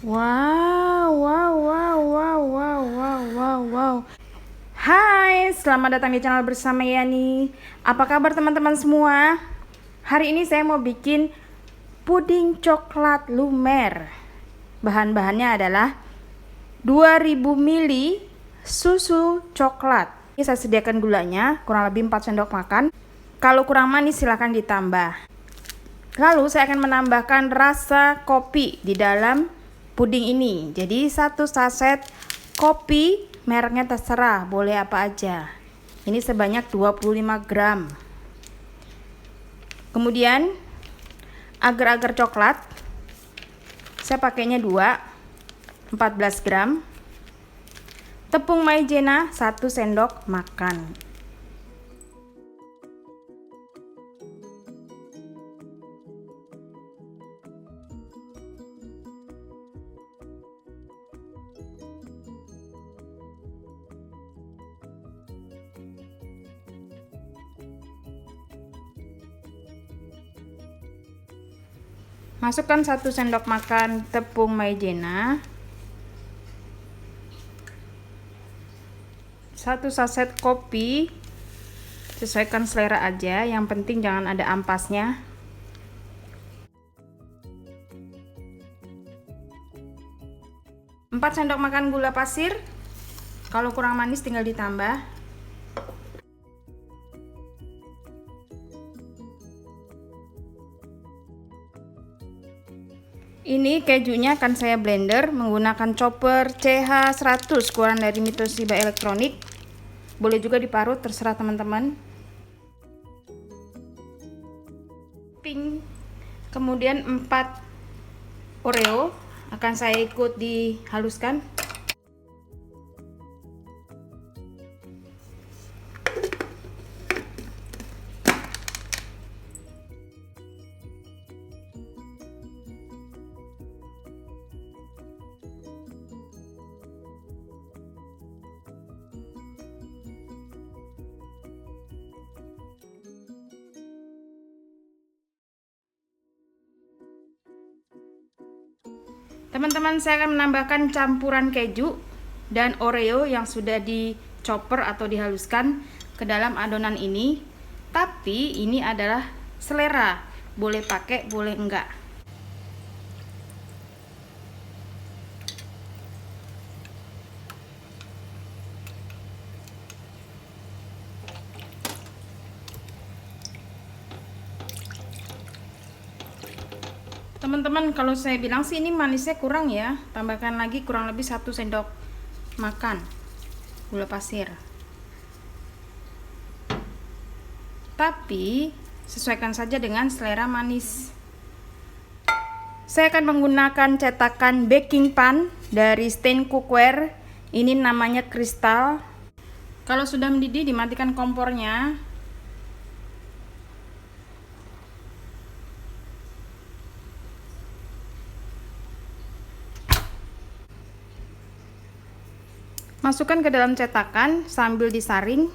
Wow, wow, wow, wow, wow, wow, wow, wow. Hai, selamat datang di channel bersama Yani. Apa kabar teman-teman semua? Hari ini saya mau bikin puding coklat lumer. Bahan-bahannya adalah 2000 ml susu coklat. Ini saya sediakan gulanya, kurang lebih 4 sendok makan. Kalau kurang manis silahkan ditambah. Lalu saya akan menambahkan rasa kopi di dalam puding ini. Jadi 1 saset kopi, mereknya terserah, boleh apa aja. Ini sebanyak 25 gram. Kemudian agar-agar coklat saya pakainya 2, 14 gram. Tepung maizena 1 sendok makan. Masukkan 1 sendok makan tepung maizena, 1 saset kopi, sesuaikan selera aja, yang penting jangan ada ampasnya. 4 sendok makan gula pasir, kalau kurang manis tinggal ditambah. Ini kejunya akan saya blender menggunakan chopper CH100 keluaran dari Mitoshiba Elektronik. Boleh juga diparut, terserah teman-teman. Pink. Kemudian 4 Oreo akan saya ikut dihaluskan. Teman-teman, saya akan menambahkan campuran keju dan Oreo yang sudah di-chopper atau dihaluskan ke dalam adonan ini. Tapi ini adalah selera, boleh pakai, boleh enggak. Teman-teman, kalau saya bilang sih ini manisnya kurang ya, tambahkan lagi kurang lebih 1 sendok makan gula pasir. Tapi sesuaikan saja dengan selera manis. Saya akan menggunakan cetakan baking pan dari Stain Cookware. Ini namanya kristal. Kalau sudah mendidih dimatikan kompornya. Masukkan ke dalam cetakan sambil disaring.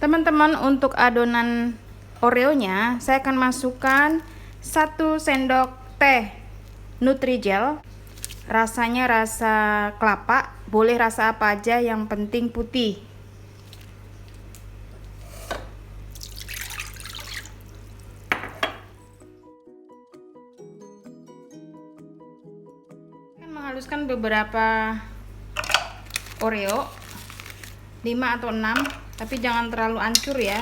Teman-teman, untuk adonan Oreonya saya akan masukkan 1 sendok teh Nutrijel. Rasanya rasa kelapa, boleh rasa apa aja, yang penting putih. Akan menghaluskan beberapa Oreo, 5 atau 6, tapi jangan terlalu hancur ya.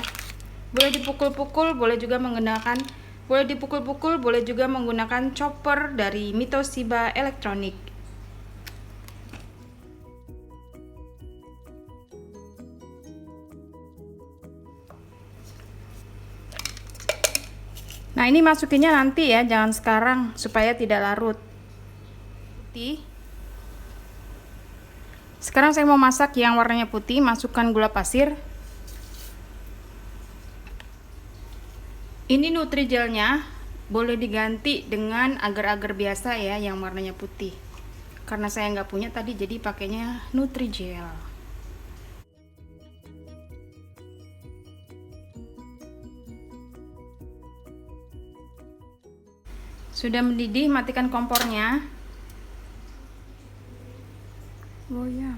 Boleh dipukul-pukul, boleh juga menggunakan chopper dari Mitoshiba Elektronik. Nah, ini masukinnya nanti ya, jangan sekarang supaya tidak larut. Sekarang saya mau masak yang warnanya putih. Masukkan gula pasir. Ini Nutrigelnya boleh diganti dengan agar-agar biasa ya, yang warnanya putih. Karena saya nggak punya tadi, jadi pakainya Nutrijel. Sudah mendidih, matikan kompornya. Loyang.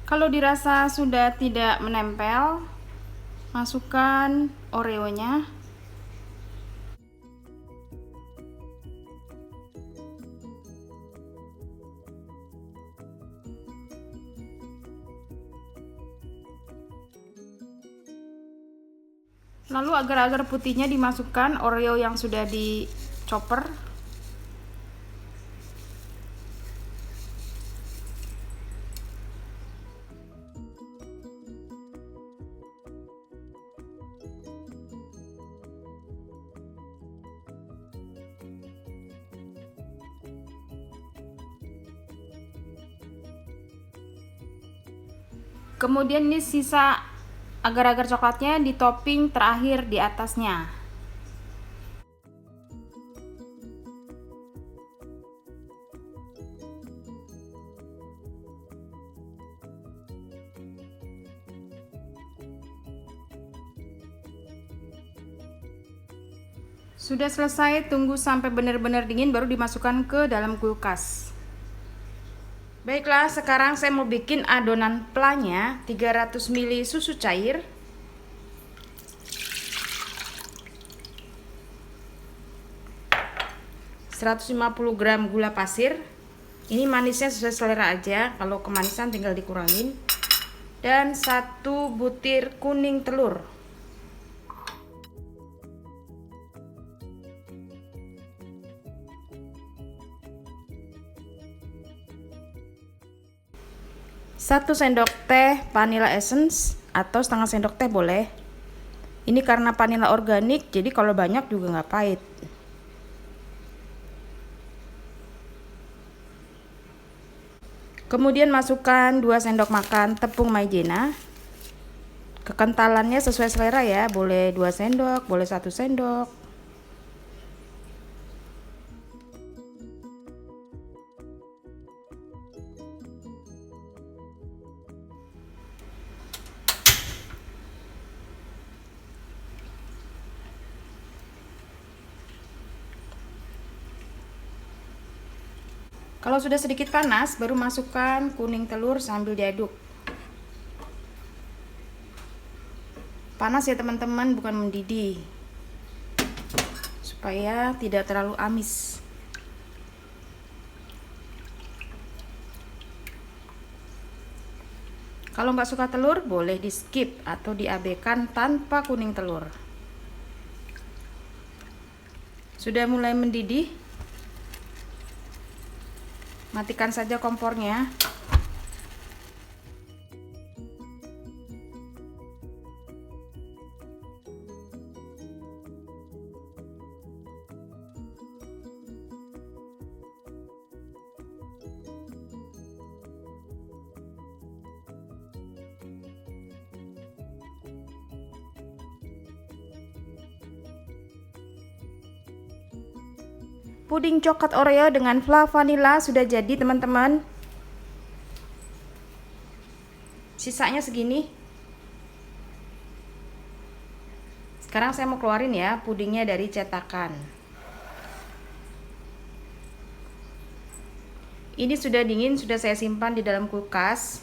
Kalau dirasa sudah tidak menempel, masukkan Oreo-nya. Lalu agar-agar putihnya dimasukkan Oreo yang sudah dicoper. Kemudian ini sisa agar-agar coklatnya di topping terakhir di atasnya. Sudah selesai, tunggu sampai benar-benar dingin baru dimasukkan ke dalam kulkas. Baiklah, sekarang saya mau bikin adonan planya. 300 ml susu cair, 150 gram gula pasir. Ini manisnya sesuai selera aja, kalau kemanisan tinggal dikurangin. Dan 1 butir kuning telur. Satu sendok teh vanilla essence atau setengah sendok teh boleh. Ini karena vanilla organik, jadi kalau banyak juga nggak pahit. Kemudian masukkan 2 sendok makan tepung maizena. Kekentalannya sesuai selera ya, boleh 2 sendok, boleh 1 sendok. Kalau sudah sedikit panas, baru masukkan kuning telur sambil diaduk. Panas ya teman-teman, bukan mendidih, supaya tidak terlalu amis. Kalau nggak suka telur, boleh di skip atau diabaikan tanpa kuning telur. Sudah mulai mendidih, matikan saja kompornya. Puding coklat Oreo dengan fla vanilla sudah jadi teman-teman. Sisanya segini. Sekarang saya mau keluarin ya pudingnya dari cetakan. Ini sudah dingin, sudah saya simpan di dalam kulkas.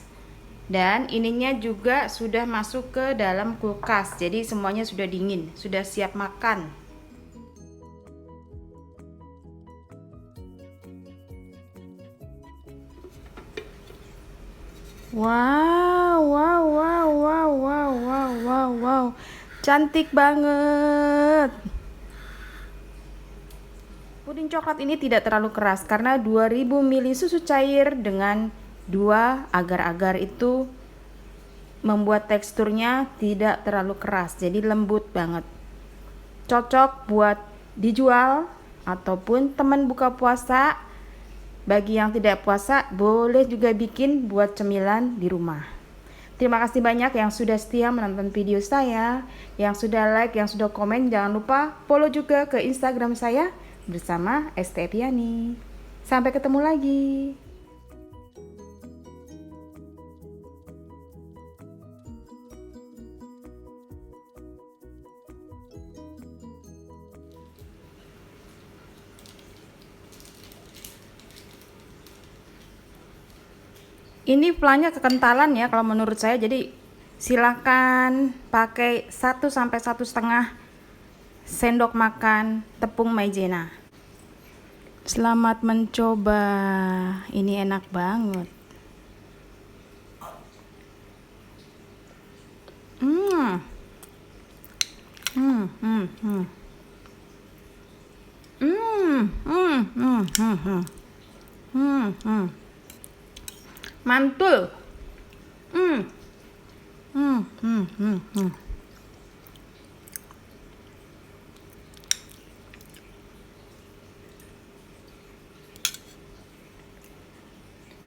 Dan ininya juga sudah masuk ke dalam kulkas. Jadi semuanya sudah dingin, sudah siap makan. Wow, wow, wow, wow, wow, wow, wow, wow. Cantik banget. Puding coklat ini tidak terlalu keras karena 2000 ml susu cair dengan 2 agar-agar itu membuat teksturnya tidak terlalu keras, jadi lembut banget. Cocok buat dijual ataupun teman buka puasa. Bagi yang tidak puasa, boleh juga bikin buat cemilan di rumah. Terima kasih banyak yang sudah setia menonton video saya, yang sudah like, yang sudah komen. Jangan lupa follow juga ke Instagram saya bersama ST Epiani. Sampai ketemu lagi. Ini flannya kekentalan ya kalau menurut saya, jadi silakan pakai 1 sampai 1,5 sendok makan tepung maizena. Selamat mencoba, ini enak banget. Hmm. Hmm, hmm, hmm. Hmm, hmm, hmm, hmm, hmm. Hmm, hmm. Mantul. Hmm. Hmm, hmm, hmm, hmm.